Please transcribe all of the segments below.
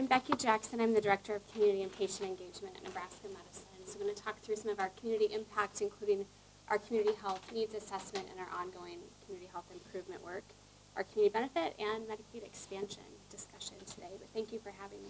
I'm Becky Jackson. I'm the Director of Community and Patient Engagement at Nebraska Medicine. So I'm going to talk through some of our community impact, including our community health needs assessment and our ongoing community health improvement work, our community benefit, and Medicaid expansion discussion today. But thank you for having me.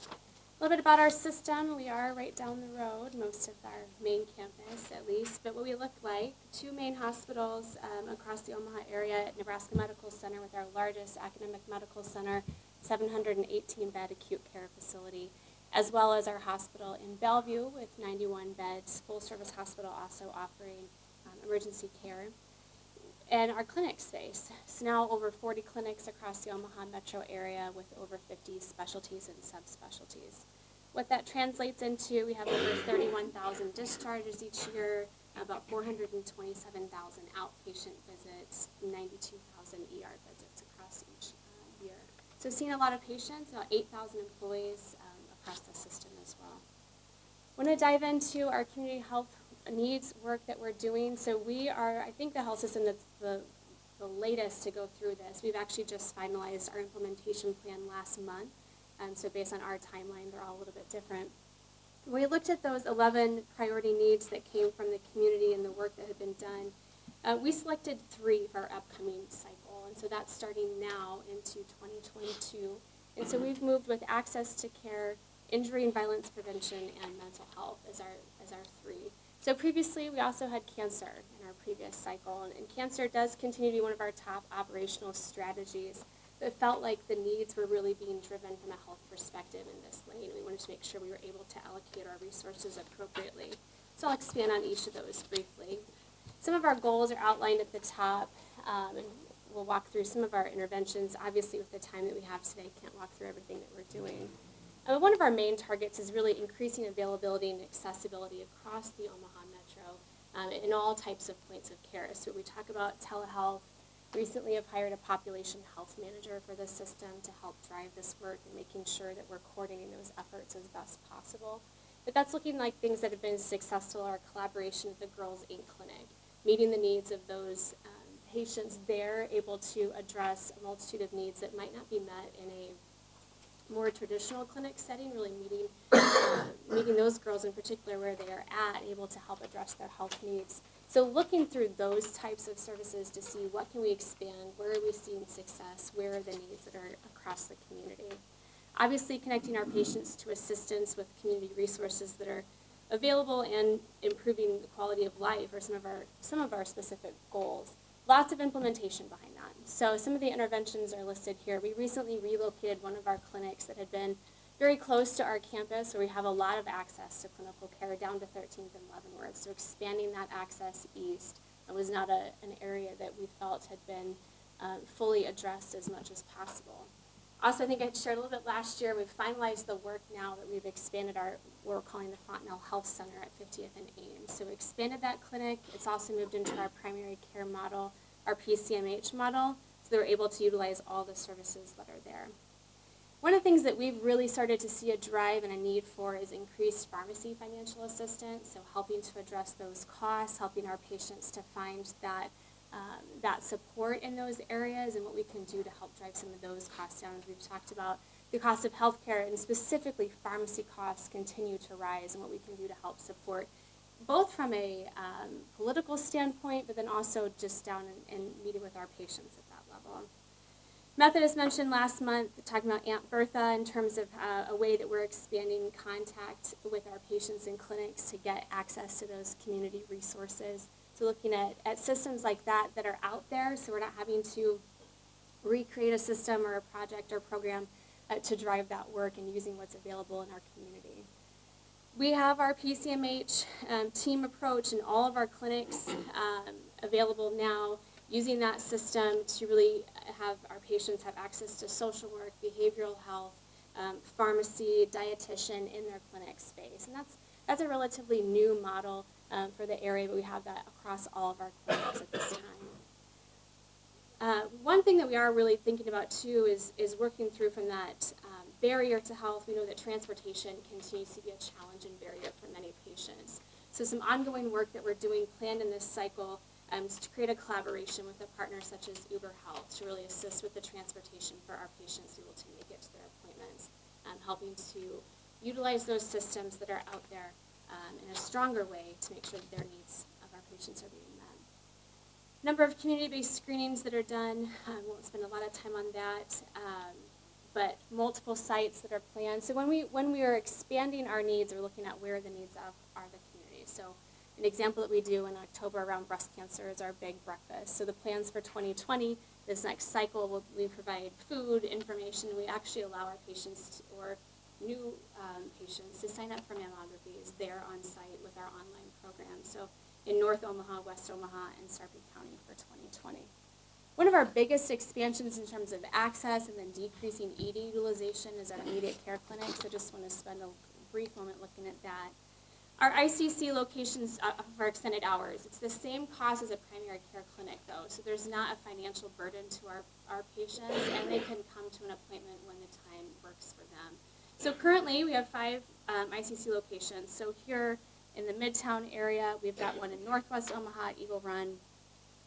A little bit about our system. We are right down the road, most of our main campus at least, but what we look like, 2 main hospitals across the Omaha area at Nebraska Medical Center with our largest academic medical center, 718-bed acute care facility, as well as our hospital in Bellevue with 91 beds, full-service hospital also offering emergency care, and our clinic space. So now over 40 clinics across the Omaha metro area with over 50 specialties and subspecialties. What that translates into, we have over 31,000 discharges each year, about 427,000 outpatient visits, 92,000 ER visits across each year. So seeing a lot of patients, about 8,000 employees across the system as well. I want to dive into our community health needs work that we're doing. So we are, I think, the health system that's the latest to go through this. We've actually just finalized our implementation plan last month. So based on our timeline, they're all a little bit different. When we looked at those 11 priority needs that came from the community and the work that had been done, we selected 3 for our upcoming cycle. And so that's starting now into 2022. And so we've moved with access to care, injury and violence prevention, and mental health as our 3. So previously, we also had cancer in our previous cycle, and cancer does continue to be one of our top operational strategies. But it felt like the needs were really being driven from a health perspective in this lane. We wanted to make sure we were able to allocate our resources appropriately. So I'll expand on each of those briefly. Some of our goals are outlined at the top, and we'll walk through some of our interventions. Obviously, with the time that we have today, can't walk through everything that we're doing. One of our main targets is really increasing availability and accessibility across the Omaha metro in all types of points of care. So we talk about telehealth. Recently have hired a population health manager for this system to help drive this work and making sure that we're coordinating those efforts as best possible. But that's looking like things that have been successful are collaboration with the Girls Inc. clinic, meeting the needs of those patients there, able to address a multitude of needs that might not be met in a more traditional clinic setting, really meeting those girls in particular where they are at, able to help address their health needs. So looking through those types of services to see what can we expand, where are we seeing success, where are the needs that are across the community. Obviously connecting our patients to assistance with community resources that are available and improving the quality of life are some of our specific goals. Lots of implementation behind that. So some of the interventions are listed here. We recently relocated one of our clinics that had been very close to our campus where we have a lot of access to clinical care down to 13th and Leavenworth. So expanding that access east was not an area that we felt had been fully addressed as much as possible. Also, I think I shared a little bit last year, we've finalized the work now that we've expanded what we're calling the Fontenelle Health Center at 50th and Ames. So we expanded that clinic. It's also moved into our primary care model, our PCMH model, so that we're able to utilize all the services that are there. One of the things that we've really started to see a drive and a need for is increased pharmacy financial assistance, so helping to address those costs, helping our patients to find that support in those areas and what we can do to help drive some of those costs down. As we've talked about, the cost of healthcare and specifically pharmacy costs continue to rise and what we can do to help support both from a political standpoint, but then also just down and meeting with our patients at that level. Methodist mentioned last month, talking about Aunt Bertha in terms of a way that we're expanding contact with our patients in clinics to get access to those community resources. So looking at systems like that are out there, so we're not having to recreate a system or a project or program to drive that work and using what's available in our community. We have our PCMH team approach in all of our clinics available now, using that system to really have our patients have access to social work, behavioral health, pharmacy, dietitian in their clinic space. And that's a relatively new model for the area, but we have that across all of our clinics at this time. One thing that we are really thinking about too is working through from that barrier to health. We know that transportation continues to be a challenge and barrier for many patients. So some ongoing work that we're doing planned in this cycle to create a collaboration with a partner such as Uber Health to really assist with the transportation for our patients to be able to make it to their appointments, helping to utilize those systems that are out there in a stronger way to make sure that their needs of our patients are being met. Number of community-based screenings that are done, won't spend a lot of time on that, but multiple sites that are planned. So when we are expanding our needs, we're looking at where the needs are the community. So an example that we do in October around breast cancer is our big breakfast. So the plans for 2020, this next cycle, we provide food, information, and we actually allow our patients or new patients to sign up for mammographies there on site with our online program. So in North Omaha, West Omaha, and Sarpy County for 2020. One of our biggest expansions in terms of access and then decreasing ED utilization is our immediate care clinic. So just want to spend a brief moment looking at that. Our ICC locations for extended hours, it's the same cost as a primary care clinic though, so there's not a financial burden to our patients, and they can come to an appointment when the time works for them. So currently we have 5 ICC locations. So here in the Midtown area, we've got one in Northwest Omaha at Eagle Run,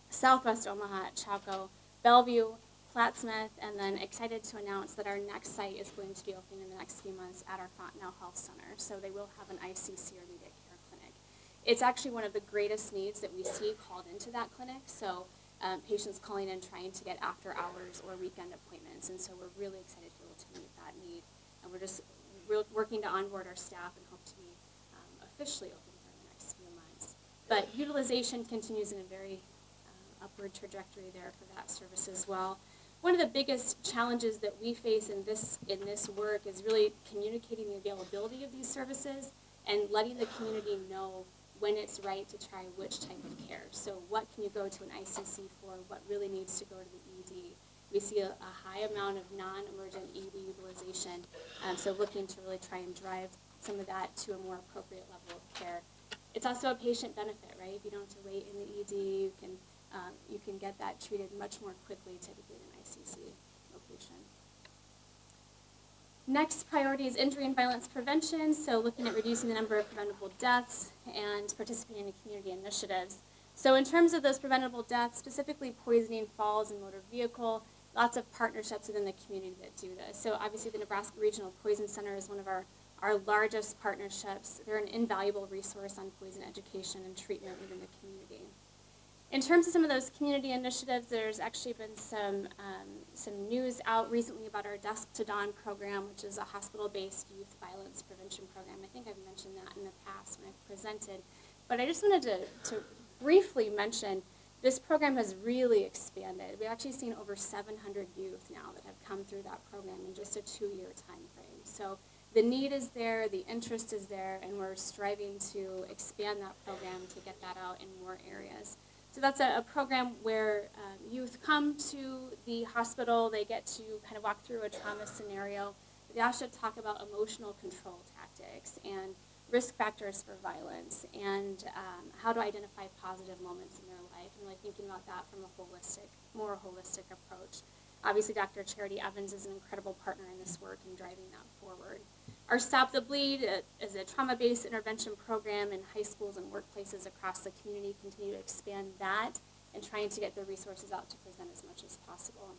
Southwest Omaha at Chaco, Bellevue, Plattsmouth, and then excited to announce that our next site is going to be opening in the next few months at our Fontenelle Health Center. So they will have an ICC or immediate care clinic. It's actually one of the greatest needs that we see called into that clinic. So patients calling in trying to get after hours or weekend appointments. And so we're really excited to be able to meet that need. And we're just working to onboard our staff and hope to be officially open here in the next few months. But utilization continues in a very upward trajectory there for that service as well. One of the biggest challenges that we face in this work is really communicating the availability of these services and letting the community know when it's right to try which type of care. So what can you go to an ICC for? What really needs to go to the ED? We see a high amount of non-emergent ED utilization, so looking to really try and drive some of that to a more appropriate level of care. It's also a patient benefit, right? If you don't have to wait in the ED, you can get that treated much more quickly, typically in an ICC location. Next priority is injury and violence prevention, so looking at reducing the number of preventable deaths and participating in community initiatives. So in terms of those preventable deaths, specifically poisoning, falls, and motor vehicle, lots of partnerships within the community that do this. So obviously the Nebraska Regional Poison Center is one of our largest partnerships. They're an invaluable resource on poison education and treatment within the community. In terms of some of those community initiatives, there's actually been some news out recently about our Dusk to Dawn program, which is a hospital-based youth violence prevention program. I think I've mentioned that in the past when I've presented. But I just wanted to briefly mention this program has really expanded. We've actually seen over 700 youth now that have come through that program in just a 2-year time frame. So the need is there, the interest is there, and we're striving to expand that program to get that out in more areas. So that's a program where youth come to the hospital, they get to kind of walk through a trauma scenario. They also talk about emotional control tactics and risk factors for violence and how to identify positive moments in their life, and really thinking about that from a more holistic approach. Obviously, Dr. Charity Evans is an incredible partner in this work and driving that forward. Our Stop the Bleed is a trauma-based intervention program in high schools and workplaces across the community. Continue to expand that and trying to get the resources out to present as much as possible.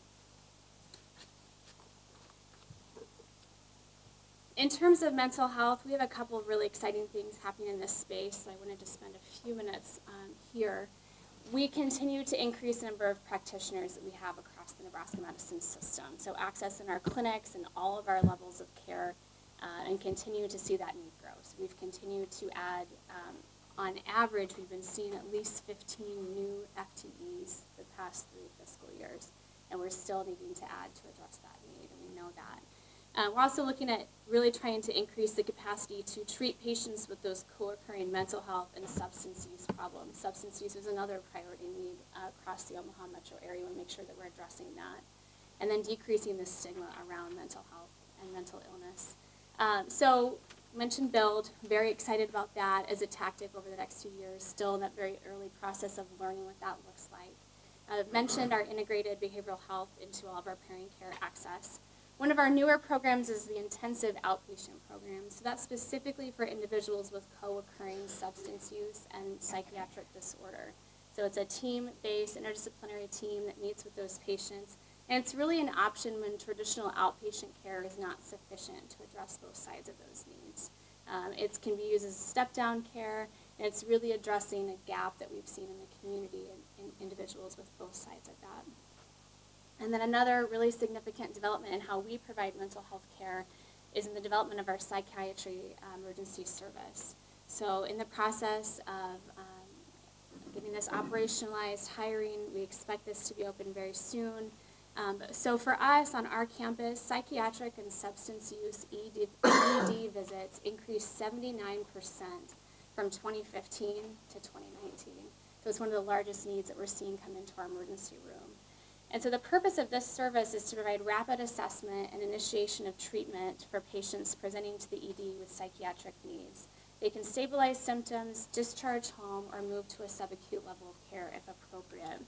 In terms of mental health, we have a couple of really exciting things happening in this space, so I wanted to spend a few minutes here. We continue to increase the number of practitioners that we have across the Nebraska medicine system, so access in our clinics and all of our levels of care, and continue to see that need grow. So we've continued to add, on average, we've been seeing at least 15 new FTEs the past 3 fiscal years, and we're still needing to add to address that need, and we know that. We're also looking at really trying to increase the capacity to treat patients with those co-occurring mental health and substance use problems. Substance use is another priority need across the Omaha metro area. We want to make sure that we're addressing that. And then decreasing the stigma around mental health and mental illness. So mentioned BUILD, very excited about that as a tactic over the next few years, still in that very early process of learning what that looks like. I've mentioned our integrated behavioral health into all of our parent care access. One of our newer programs is the intensive outpatient program. So that's specifically for individuals with co-occurring substance use and psychiatric disorder. So it's a team-based, interdisciplinary team that meets with those patients. And it's really an option when traditional outpatient care is not sufficient to address both sides of those needs. It can be used as step-down care, and it's really addressing a gap that we've seen in the community and in individuals with both sides of that. And then another really significant development in how we provide mental health care is in the development of our psychiatry emergency service. So in the process of getting this operationalized, hiring, we expect this to be open very soon. So for us on our campus, psychiatric and substance use ED visits increased 79% from 2015 to 2019. So it's one of the largest needs that we're seeing come into our emergency room. And so the purpose of this service is to provide rapid assessment and initiation of treatment for patients presenting to the ED with psychiatric needs. They can stabilize symptoms, discharge home, or move to a subacute level of care if appropriate.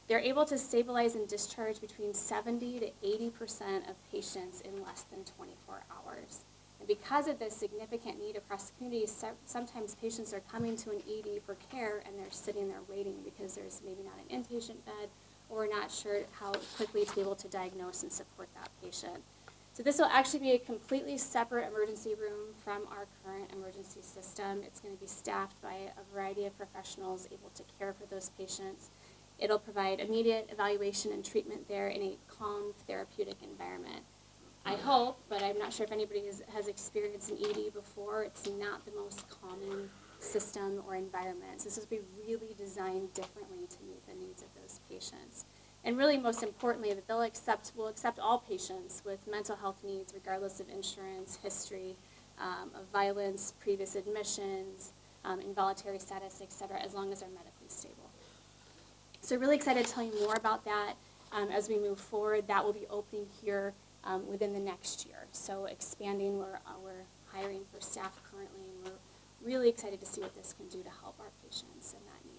They're able to stabilize and discharge between 70 to 80% of patients in less than 24 hours. And because of this significant need across the community, sometimes patients are coming to an ED for care and they're sitting there waiting because there's maybe not an inpatient bed, or we're not sure how quickly to be able to diagnose and support that patient. So this will actually be a completely separate emergency room from our current emergency system. It's going to be staffed by a variety of professionals able to care for those patients. It'll provide immediate evaluation and treatment there in a calm therapeutic environment. I hope, but I'm not sure if anybody has experienced an ED before, it's not the most common system or environment. So this will be really designed differently to meet the needs of those patients. And really, most importantly, that we'll accept all patients with mental health needs, regardless of insurance, history of violence, previous admissions, involuntary status, et cetera, as long as they're medically stable. So really excited to tell you more about that as we move forward. That will be opening here within the next year. So expanding, we're hiring for staff currently, and we're really excited to see what this can do to help our patients in that need.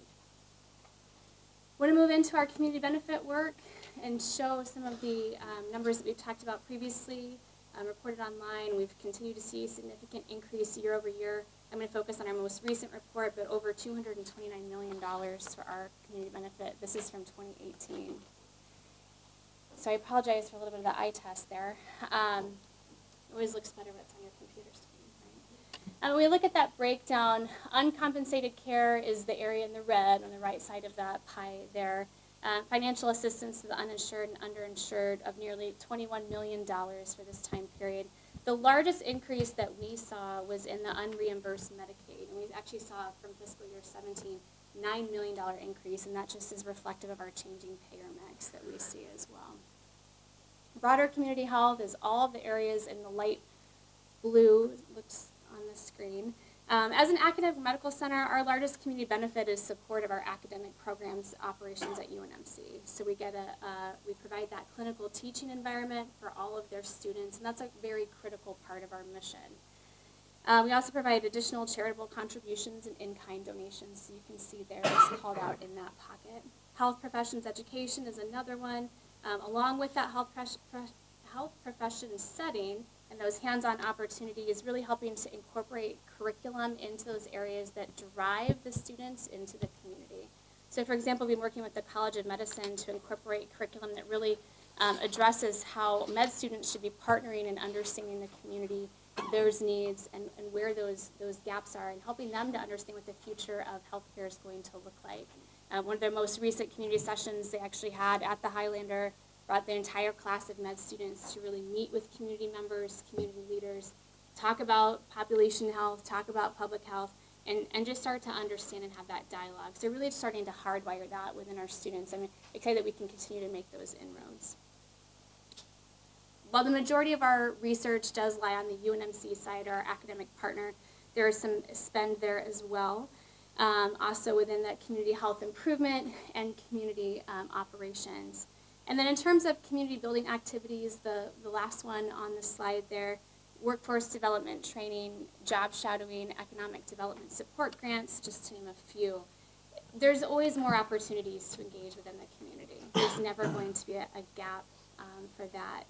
I want to move into our community benefit work and show some of the numbers that we've talked about previously, reported online. We've continued to see a significant increase year over year. I'm going to focus on our most recent report, but over $229 million for our community benefit. This is from 2018. So I apologize for a little bit of the eye test there. It always looks better when it's on your computer screen. When we look at that breakdown, uncompensated care is the area in the red on the right side of that pie there. Financial assistance to the uninsured and underinsured of nearly $21 million for this time period. The largest increase that we saw was in the unreimbursed Medicaid, and we actually saw from fiscal year 17, $9 million increase, and that just is reflective of our changing payer mix that we see as well. Broader community health is all of the areas in the light blue, looks on the screen. As an academic medical center, our largest community benefit is support of our academic programs operations at UNMC. So we provide that clinical teaching environment for all of their students, and that's a very critical part of our mission. We also provide additional charitable contributions and in-kind donations. So you can see there it's called out in that pocket. Health professions education is another one. Along with that health professions setting, and those hands-on opportunities, really helping to incorporate curriculum into those areas that drive the students into the community. So for example, we've been working with the College of Medicine to incorporate curriculum that really addresses how med students should be partnering and understanding the community, those needs, and where those gaps are, and helping them to understand what the future of healthcare is going to look like. One of their most recent community sessions they actually had at the Highlander brought the entire class of med students to really meet with community members, community leaders, talk about population health, talk about public health, and just start to understand and have that dialogue. So really starting to hardwire that within our students. I'm excited that we can continue to make those inroads. While the majority of our research does lie on the UNMC side, our academic partner, there is some spend there as well. Also within that community health improvement and community operations. And then in terms of community building activities, the last one on the slide there, workforce development training, job shadowing, economic development support grants, just to name a few. There's always more opportunities to engage within the community. There's never going to be a gap for that.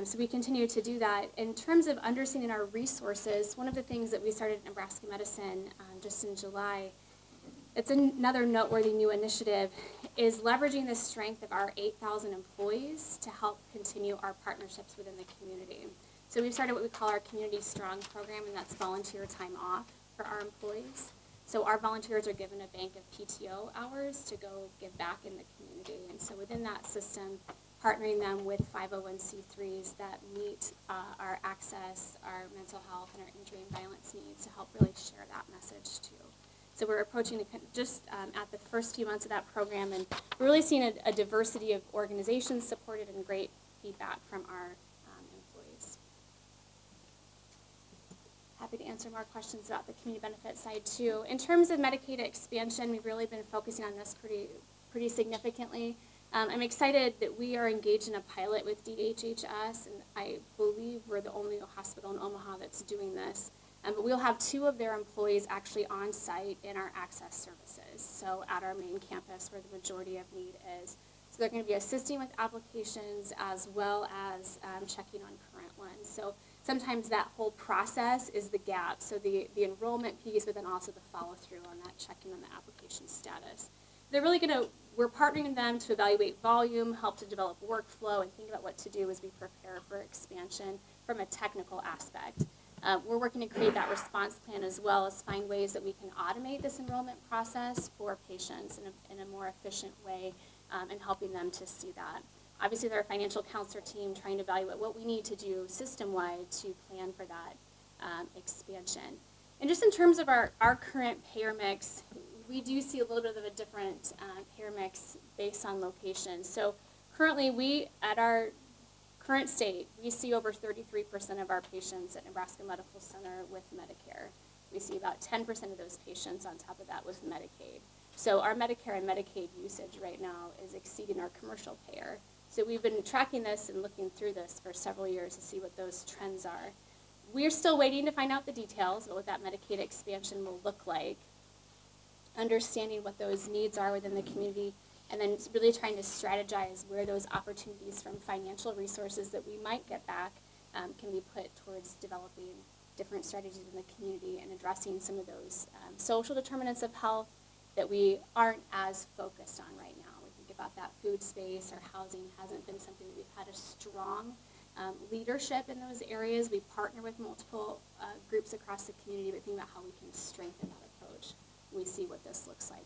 So we continue to do that. In terms of understanding our resources, one of the things that we started at Nebraska Medicine just in July It's another noteworthy new initiative is leveraging the strength of our 8,000 employees to help continue our partnerships within the community. So we've started what we call our Community Strong program, and that's volunteer time off for our employees. So our volunteers are given a bank of PTO hours to go give back in the community. And so within that system, partnering them with 501c3s that meet our access, our mental health, and our injury and violence needs to help really share that message too. So we're approaching just at the first few months of that program, and we're really seeing a diversity of organizations supported and great feedback from our employees. Happy to answer more questions about the community benefit side too. In terms of Medicaid expansion, we've really been focusing on this pretty significantly. I'm excited that we are engaged in a pilot with DHHS, and I believe we're the only hospital in Omaha that's doing this. But we'll have 2 of their employees actually on site in our access services, so at our main campus where the majority of need is. So they're going to be assisting with applications as well as checking on current ones. So sometimes that whole process is the gap, so the enrollment piece, but then also the follow-through on that checking on the application status. They're really we're partnering with them to evaluate volume, help to develop workflow, and think about what to do as we prepare for expansion from a technical aspect. We're working to create that response plan as well as find ways that we can automate this enrollment process for patients in a more efficient way and helping them to see that. Obviously, they're a financial counselor team trying to evaluate what we need to do system-wide to plan for that expansion. And just in terms of our current payer mix, we do see a little bit of a different payer mix based on location. So currently, at our current state, we see over 33% of our patients at Nebraska Medical Center with Medicare. We see about 10% of those patients on top of that with Medicaid. So our Medicare and Medicaid usage right now is exceeding our commercial payer. So we've been tracking this and looking through this for several years to see what those trends are. We're still waiting to find out the details about what that Medicaid expansion will look like, understanding what those needs are within the community, and then really trying to strategize where those opportunities from financial resources that we might get back can be put towards developing different strategies in the community and addressing some of those social determinants of health that we aren't as focused on right now. We think about that food space or housing hasn't been something that we've had a strong leadership in those areas. We partner with multiple groups across the community, but think about how we can strengthen that approach. We see what this looks like